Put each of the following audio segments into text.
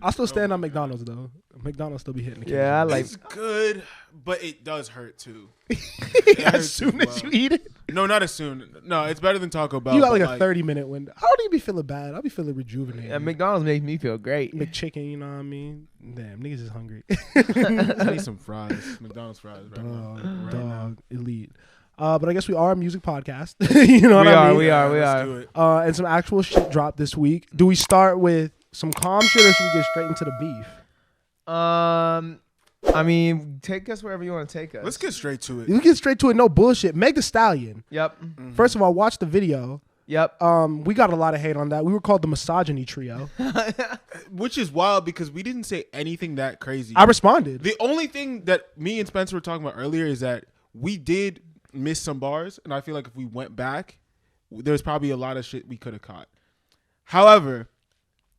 I still stand on McDonald's though. McDonald's still be hitting the Yeah, I like. It's good, but it does hurt too. as soon as you eat it. No, not as soon. No, it's better than Taco Bell. You got like a 30-minute window. I don't even be feeling bad. I'll be feeling rejuvenated. Yeah, McDonald's makes me feel great. McChicken, you know what I mean? Damn, niggas is hungry. I need some fries. McDonald's fries right now. Dog, elite. But I guess we are a music podcast. You know what I mean? We are. Let's do it. And some actual shit dropped this week. Do we start with some calm shit or should we get straight into the beef? I mean, take us wherever you want to take us. Let's get straight to it. You get straight to it, no bullshit. Meg Thee Stallion. Yep. Mm-hmm. First of all, watch the video. Yep. We got a lot of hate on that. We were called the misogyny trio. Which is wild because we didn't say anything that crazy. I responded. The only thing that me and Spencer were talking about earlier is that we did miss some bars, and I feel like if we went back, there's probably a lot of shit we could have caught. However,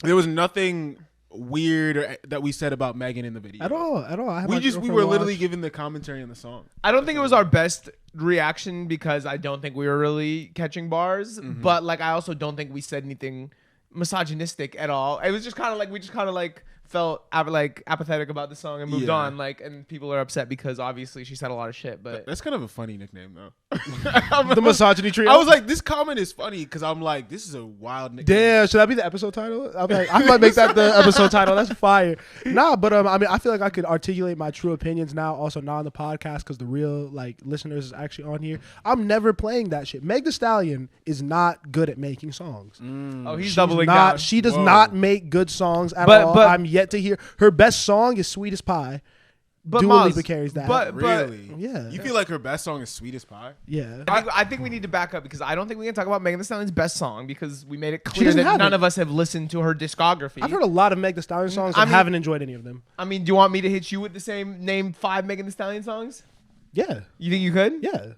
there was nothing weird that we said about Megan in the video At all. I we were literally giving the commentary on the song. I don't think it was our best reaction because I don't think we were really catching bars, but like I also don't think we said anything misogynistic at all. It was just kind of like we just kind of like felt apathetic about the song and moved on. Like, and people are upset because obviously she said a lot of shit. But That's kind of a funny nickname though. the misogyny trio. I was like, this comment is funny because I'm like, this is a wild nickname. damn, should that be the episode title? I'm like, I might make that the episode title. That's fire. Nah, but I mean, I feel like I could articulate my true opinions now, also not on the podcast because the real like listeners is actually on here. I'm never playing that shit. Meg Thee Stallion is not good at making songs. oh, he's She's doubling not, down. She does Whoa. not make good songs at But- all. but- I'm yet to hear her best song is "Sweet as Pie." But Dua Maz, Lipa carries that. but- Really? Yeah. You feel like her best song is "Sweet as Pie"? Yeah. I think we need to back up because I don't think we can talk about Megan Thee Stallion's best song because we made it clear doesn't that have none it. of us have listened to her discography. I've heard a lot of Meg Thee Stallion songs I and mean- haven't enjoyed any of them. I mean, do you want me to hit you with the same name 5 Megan Thee Stallion songs? Yeah. You think you could? Yeah.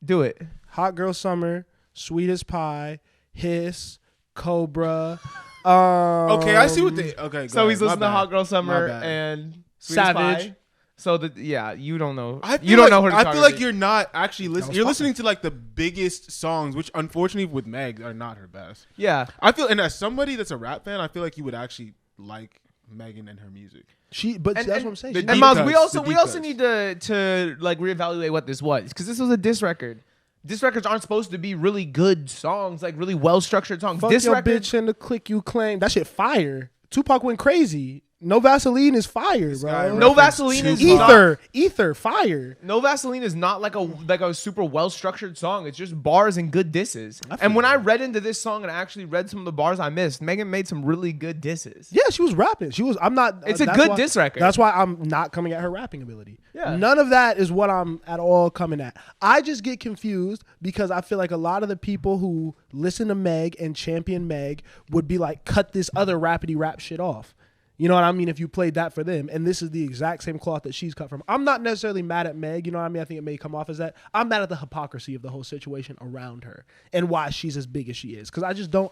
Do it. Hot Girl Summer, Sweet as Pie, Hiss, Cobra. Okay, I see what they. Okay, So go he's ahead. listening My to bad. Hot Girl Summer My bad. and Sweet as Savage. Pie. So you don't know. I feel You don't like, know her. I feel like you're not actually listening. was You're fire. listening to like the biggest songs, which unfortunately with Meg are not her best. Yeah. I feel, and as somebody that's a rap fan, I feel like you would actually like Megan and her music. That's what I'm saying. the She- deep And Miles, cuts, we also the deep cuts. need to like reevaluate what this was because this was a diss record. Diss records aren't supposed to be really good songs, like really well structured songs. Fuck Diss your record, bitch and the click you claim. That shit fire. Tupac went crazy. No Vaseline is fire, guy bro. No referenced Vaseline is Tupac. Ether, fire. No Vaseline is not like a super well structured song. It's just bars and good disses. feel And when that. I read into this song and I actually read some of the bars I missed, Megan made some really good disses. Yeah, she was rapping. She was. I'm not. It's a that's good why- diss record. That's why I'm not coming at her rapping ability. Yeah. None of that is what I'm at all coming at. I just get confused because I feel like a lot of the people who listen to Meg and champion Meg would be like, cut this other rapidy rap shit off. You know what I mean? If you played that for them, and this is the exact same cloth that she's cut from. I'm not necessarily mad at Meg. You know what I mean? I think it may come off as that. I'm mad at the hypocrisy of the whole situation around her and why she's as big as she is. Because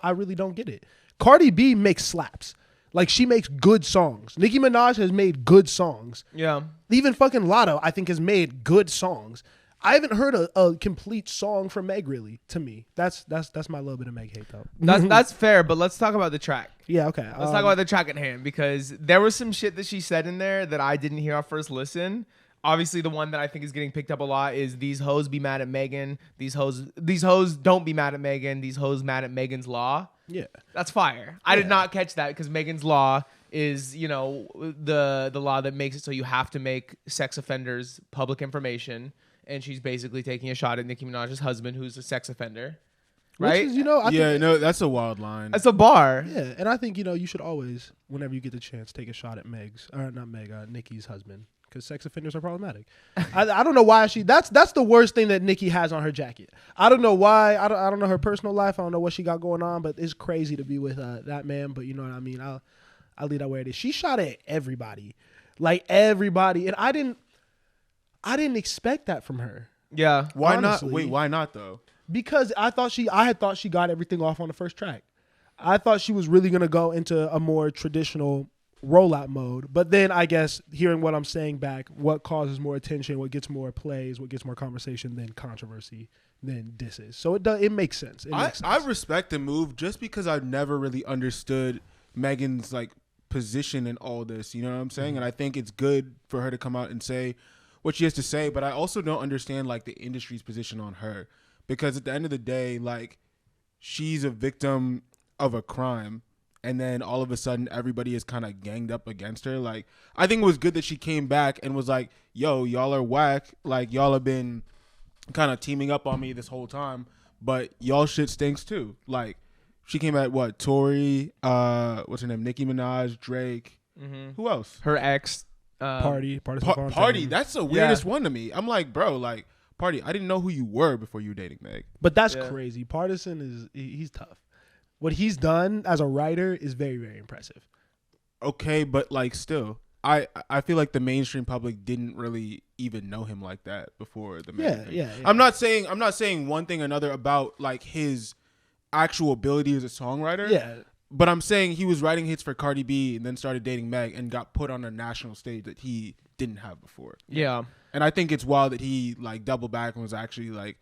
I really don't get it. Cardi B makes slaps. Like, she makes good songs. Nicki Minaj has made good songs. Yeah. Even fucking Lotto, I think, has made good songs. I haven't heard a complete song from Meg, really, to me. That's my little bit of Meg hate, though. That's fair, but let's talk about the track. Yeah, okay. Let's talk about the track at hand because there was some shit that she said in there that I didn't hear on first listen. Obviously, the one that I think is getting picked up a lot is these hoes be mad at Megan. These hoes don't be mad at Megan. These hoes mad at Megan's Law. Yeah. That's fire. I did not catch that because Megan's Law is, you know, the law that makes it so you have to make sex offenders public information. And she's basically taking a shot at Nicki Minaj's husband, who's a sex offender. Right? Which is, you know, I think, No, that's a wild line. That's a bar. yeah, and I think, you know, you should always, whenever you get the chance, take a shot at Nicki's husband. Because sex offenders are problematic. I don't know why that's the worst thing that Nicki has on her jacket. I don't know why. I don't know her personal life. I don't know what she got going on, but it's crazy to be with that man. But you know what I mean? I'll leave that where it is. She shot at everybody. Like everybody. And I didn't expect that from her. Yeah. Why honestly. not? Wait, why not though? Because I had thought she got everything off on the first track. I thought she was really gonna go into a more traditional rollout mode. But then I guess hearing what I'm saying back, what causes more attention, what gets more plays, what gets more conversation than controversy, than disses. So it makes sense. I respect the move just because I've never really understood Megan's like position in all this. You know what I'm saying? And I think it's good for her to come out and say what she has to say. But I also don't understand like the industry's position on her, because at the end of the day, like, she's a victim of a crime. And then all of a sudden, everybody is kind of ganged up against her. Like, I think it was good that she came back and was like, yo, y'all are whack. Like, y'all have been kind of teaming up on me this whole time, but y'all shit stinks too. Like, she came at what? Tory, what's her name? Nicki Minaj, Drake. Mm-hmm. Who else? Her ex. Party. That's the weirdest one to me. I'm like, bro, like, Party, I didn't know who you were before you were dating Meg. But that's crazy. Partisan he's tough. What he's done as a writer is very, very impressive. Okay, but like still, I feel like the mainstream public didn't really even know him like that before the Meg thing. Yeah. I'm not saying one thing or another about like his actual ability as a songwriter. Yeah. But I'm saying he was writing hits for Cardi B and then started dating Meg and got put on a national stage that he didn't have before. Yeah. And I think it's wild that he like doubled back and was actually like,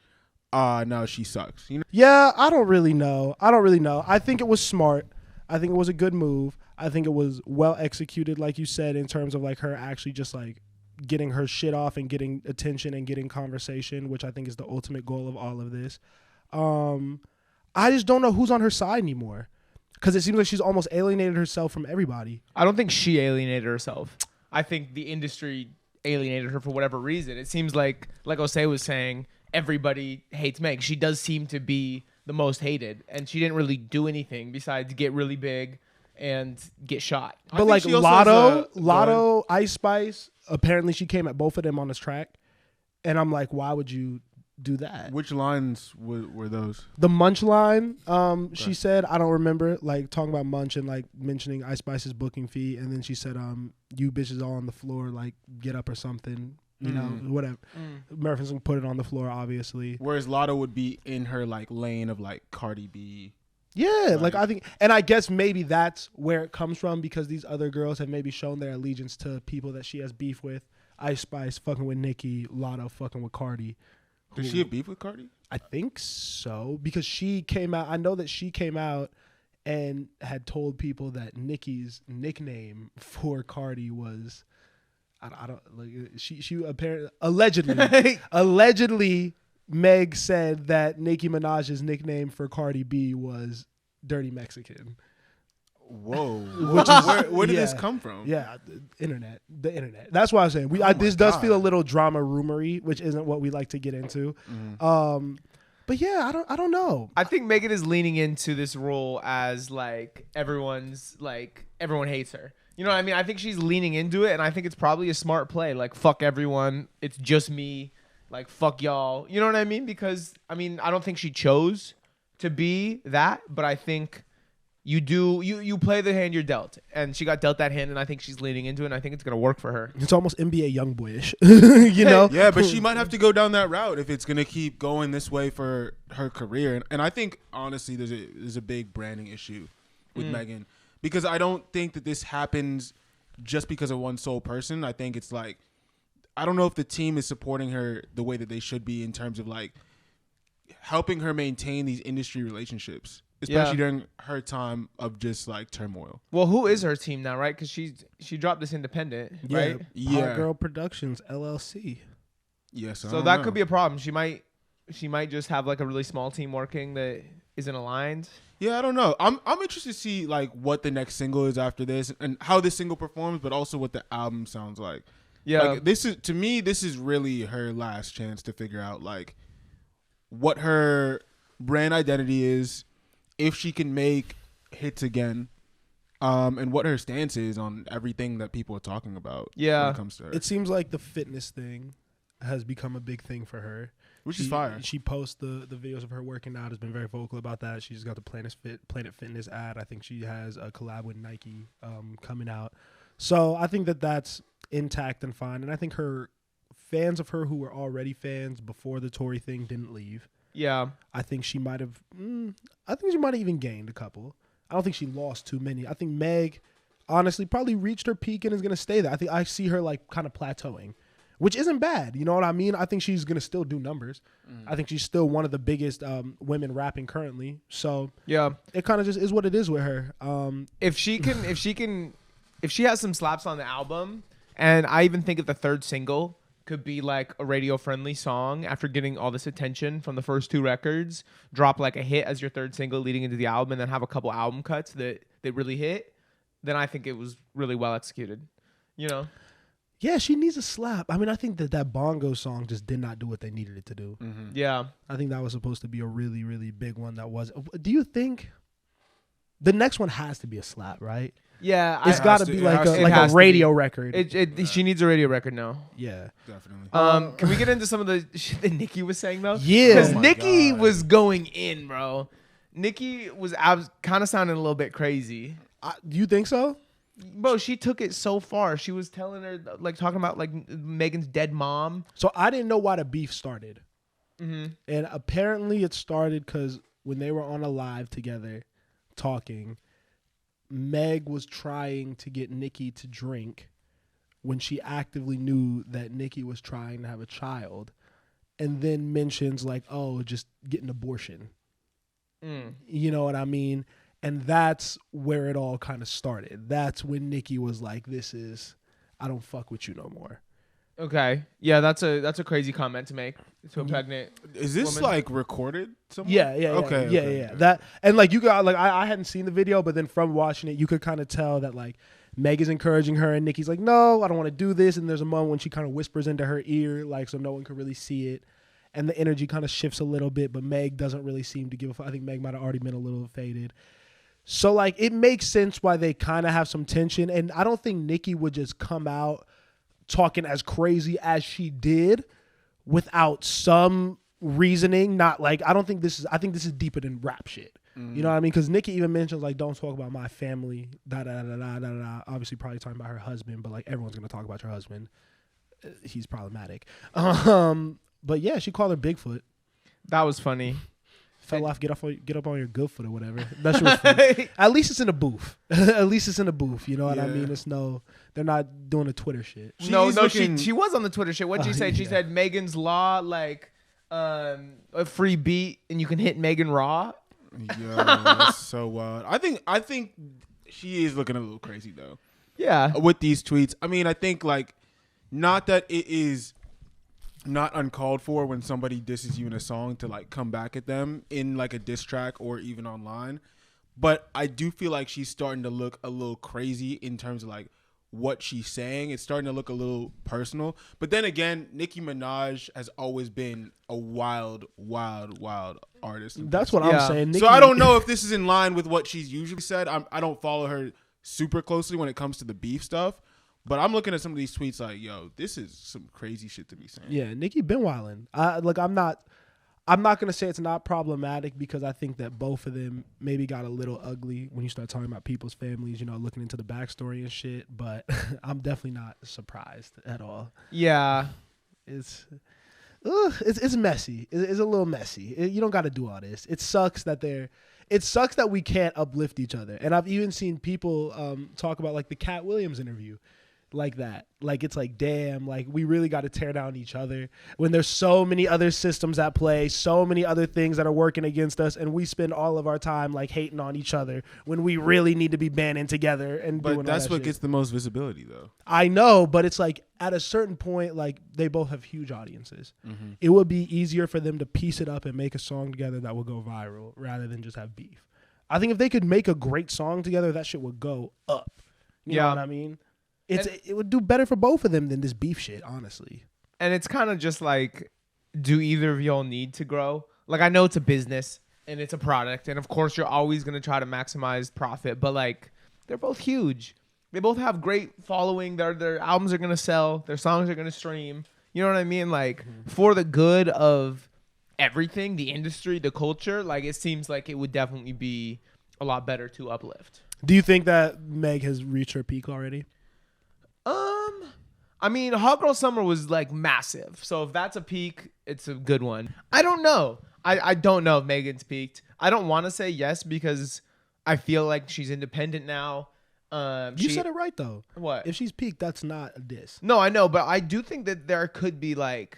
no, she sucks. You know? Yeah, I don't really know. I think it was smart. I think it was a good move. I think it was well executed, like you said, in terms of like her actually just like getting her shit off and getting attention and getting conversation, which I think is the ultimate goal of all of this. I just don't know who's on her side anymore, because it seems like she's almost alienated herself from everybody. I don't think she alienated herself. I think the industry alienated her for whatever reason. It seems like Osei was saying, everybody hates Meg. She does seem to be the most hated, and she didn't really do anything besides get really big and get shot. But like Lotto, Ice Spice, apparently she came at both of them on this track, and I'm like, why would you do that? Which lines were those? The Munch line, she said, I don't remember, like talking about Munch and like mentioning Ice Spice's booking fee, and then she said, you bitches all on the floor, like get up or something. You know, whatever. Murphy's put it on the floor, obviously. Whereas Lotto would be in her like lane of like Cardi B. Yeah, like I think, and I guess maybe that's where it comes from, because these other girls have maybe shown their allegiance to people that she has beef with. Ice Spice fucking with Nicki, Lotto fucking with Cardi. Does she have beef with Cardi? I think so, because she came out. I know that she came out and had told people that Nicki's nickname for Cardi was. I don't like. She apparently allegedly Meg said that Nicki Minaj's nickname for Cardi B was Dirty Mexican. Whoa! Where did this come from? Yeah, the internet. That's why I'm saying this does feel a little drama rumory, which isn't what we like to get into. But yeah, I don't know. I think Megan is leaning into this role as like everyone hates her. You know what I mean? I think she's leaning into it, and I think it's probably a smart play. Like, fuck everyone. It's just me. Like, fuck y'all. You know what I mean? Because, I mean, I don't think she chose to be that, but I think you play the hand you're dealt. And she got dealt that hand, and I think she's leaning into it, and I think it's going to work for her. It's almost NBA Youngboyish, you know? Yeah, but she might have to go down that route if it's going to keep going this way for her career. And I think, honestly, there's a big branding issue with Megan. Because I don't think that this happens just because of one sole person. I think it's like, I don't know if the team is supporting her the way that they should be in terms of like helping her maintain these industry relationships, especially during her time of just like turmoil. Well, who is her team now, right? Because she dropped this independent, right? Yeah, Hot Girl Productions LLC. Yes, so that could be a problem. She might just have like a really small team working that isn't aligned. Yeah, I don't know. I'm interested to see like what the next single is after this and how this single performs, but also what the album sounds like. Yeah, like, this is really her last chance to figure out like what her brand identity is, if she can make hits again, and what her stance is on everything that people are talking about. Yeah, when it comes to her. It seems like the fitness thing has become a big thing for her. Which is fire. She posts the videos of her working out, has been very vocal about that. She's got the Planet Fitness ad. I think she has a collab with Nike coming out. So I think that's intact and fine. And I think her fans of her who were already fans before the Tory thing didn't leave. Yeah. I think she might have even gained a couple. I don't think she lost too many. I think Meg, honestly, probably reached her peak and is going to stay there. I think I see her like kind of plateauing, which isn't bad. You know what I mean? I think she's going to still do numbers. I think she's still one of the biggest women rapping currently. So yeah, it kind of just is what it is with her. If she can if she has some slaps on the album, and I even think if the third single could be like a radio friendly song after getting all this attention from the first 2 records, drop like a hit as your third single leading into the album, and then have a couple album cuts that really hit, then I think it was really well executed. You know? Yeah, she needs a slap. I mean, I think that bongo song just did not do what they needed it to do. Mm-hmm. Yeah. I think that was supposed to be a really, really big one that was. Do you think the next one has to be a slap, right? Yeah. It's got to be like a radio record. She needs a radio record now. Yeah. Definitely. Can we get into some of the shit that Nicki was saying, though? Yeah. Because Oh my Nicki God. was going in, bro. Nicki was kind of sounding a little bit crazy. Do you think so? Bro, she took it so far. She was telling her, like, talking about, like, Megan's dead mom. So I didn't know why the beef started. Mm-hmm. And apparently it started because when they were on a live together talking, Meg was trying to get Nicki to drink when she actively knew that Nicki was trying to have a child, and then mentions like, oh, just get an abortion. You know what I mean? And that's where it all kind of started. That's when Nicki was like, I don't fuck with you no more. Okay. Yeah, that's a crazy comment to make to a pregnant Is this woman. like recorded somewhere? Yeah. Okay. That, and like you got like I hadn't seen the video, but then from watching it, you could kind of tell that like Meg is encouraging her, and Nicki's like, no, I don't want to do this. And there's a moment when she kind of whispers into her ear, like so no one could really see it, and the energy kind of shifts a little bit. But Meg doesn't really seem to give a fuck. I think Meg might have already been a little faded. So like it makes sense why they kind of have some tension, and I don't think Nicki would just come out talking as crazy as she did without some reasoning. Not like I think this is deeper than rap shit. You know what I mean? Because Nicki even mentions like, don't talk about my family, da da da da da da. Obviously, probably talking about her husband, but like everyone's gonna talk about your husband. He's problematic. But yeah, she called her Bigfoot. That was funny. Fell off, get up on your good foot or whatever. That shit was funny. At least it's in a booth. At least it's in a booth. You know what I Yeah. mean? They're not doing a Twitter shit. She's No, looking- she was on the Twitter shit. What'd she say? She yeah. said Megan's Law, like a free beat, and you can hit Megan Raw. Yo, that's so wild. I think she is looking a little crazy though Yeah. with these tweets. I mean, I think like not that it is not uncalled for when somebody disses you in a song to like come back at them in like a diss track or even online, but I do feel like she's starting to look a little crazy in terms of like what she's saying. It's starting to look a little personal. But then again, Nicki Minaj has always been a wild artist. That's what Yeah. I'm saying. So I don't know if this is in line with what she's usually said. I don't follow her super closely when it comes to the beef stuff, but I'm looking at some of these tweets like, yo, this is some crazy shit to be saying. Yeah, Nicki been wilding. I'm not gonna say it's not problematic because I think that both of them maybe got a little ugly when you start talking about people's families, you know, looking into the backstory and shit. But I'm definitely not surprised at all. Yeah. It's messy. It's a little messy. You don't got to do all this. It sucks that we can't uplift each other. And I've even seen people talk about like the Cat Williams interview like that. Like it's like, damn, like we really got to tear down each other when there's so many other systems at play, so many other things that are working against us, and we spend all of our time like hating on each other when we really need to be banding together and doing all But that's that what shit. gets the most visibility though. I know, but it's like at a certain point, like they both have huge audiences. It would be easier for them to piece it up and make a song together that will go viral rather than just have beef. I think if they could make a great song together, that shit would go up. You know Yeah. what I mean? It would do better for both of them than this beef shit, honestly. And it's kind of just like, do either of y'all need to grow? Like, I know it's a business and it's a product, and of course you're always going to try to maximize profit, but like, they're both huge. They both have great following. Their albums are going to sell. Their songs are going to stream. You know what I mean? Like, for the good of everything, the industry, the culture, like, it seems like it would definitely be a lot better to uplift. Do you think that Meg has reached her peak already? I mean, Hot Girl Summer was like massive. So if that's a peak, it's a good one. I don't know. I don't know if Megan's peaked. I don't want to say yes because I feel like she's independent now. You said it right though. What? If she's peaked, that's not a diss. No, I know, but I do think that there could be like,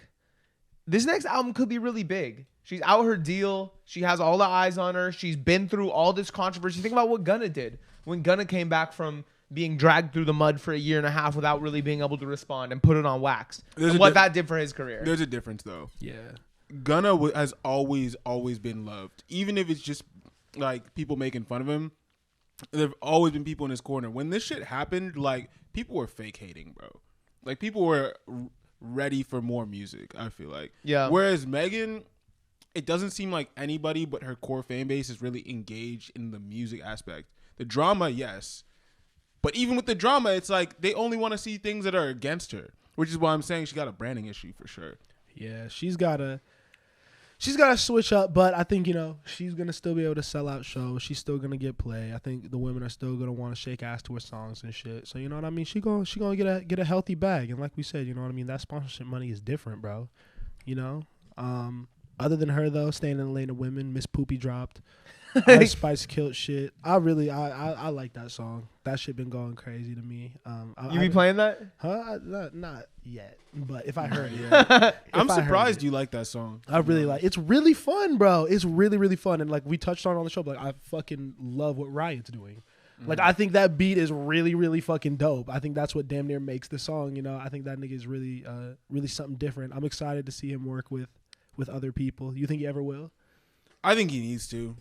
this next album could be really big. She's out her deal. She has all the eyes on her. She's been through all this controversy. Think about what Gunna did when Gunna came back from being dragged through the mud for a year and a half without really being able to respond and put it on wax. There's And a what diff- that did for his career. There's a difference though. Yeah. Gunna has always been loved, even if it's just like people making fun of him. There've always been people in his corner. When this shit happened, like people were fake hating, bro. Like people were ready for more music. I feel like. Yeah. Whereas Megan, it doesn't seem like anybody but her core fan base is really engaged in the music aspect. The drama, yes. But even with the drama, it's like they only want to see things that are against her, which is why I'm saying she got a branding issue for sure. Yeah, she's gotta switch up, but I think, she's gonna still be able to sell out shows. She's still gonna get play. I think the women are still gonna want to shake ass to her songs and shit. So you know what I mean? She gonna get a healthy bag. And like we said, you know what I mean? That sponsorship money is different, bro. Other than her though, staying in the lane of women, Miss Poopy dropped. Ice Spice killed shit. I like that song. That shit been going crazy to me. You be playing that? Huh? Not yet. But if I heard it, I'm surprised you like that song. I really like. It's really fun, bro. It's really, really fun. And like we touched on the show, but like, I fucking love what Riot's doing. Like I think that beat is really, really fucking dope. I think that's what damn near makes the song. I think that nigga is really, really something different. I'm excited to see him work with other people. You think he ever will? I think he needs to.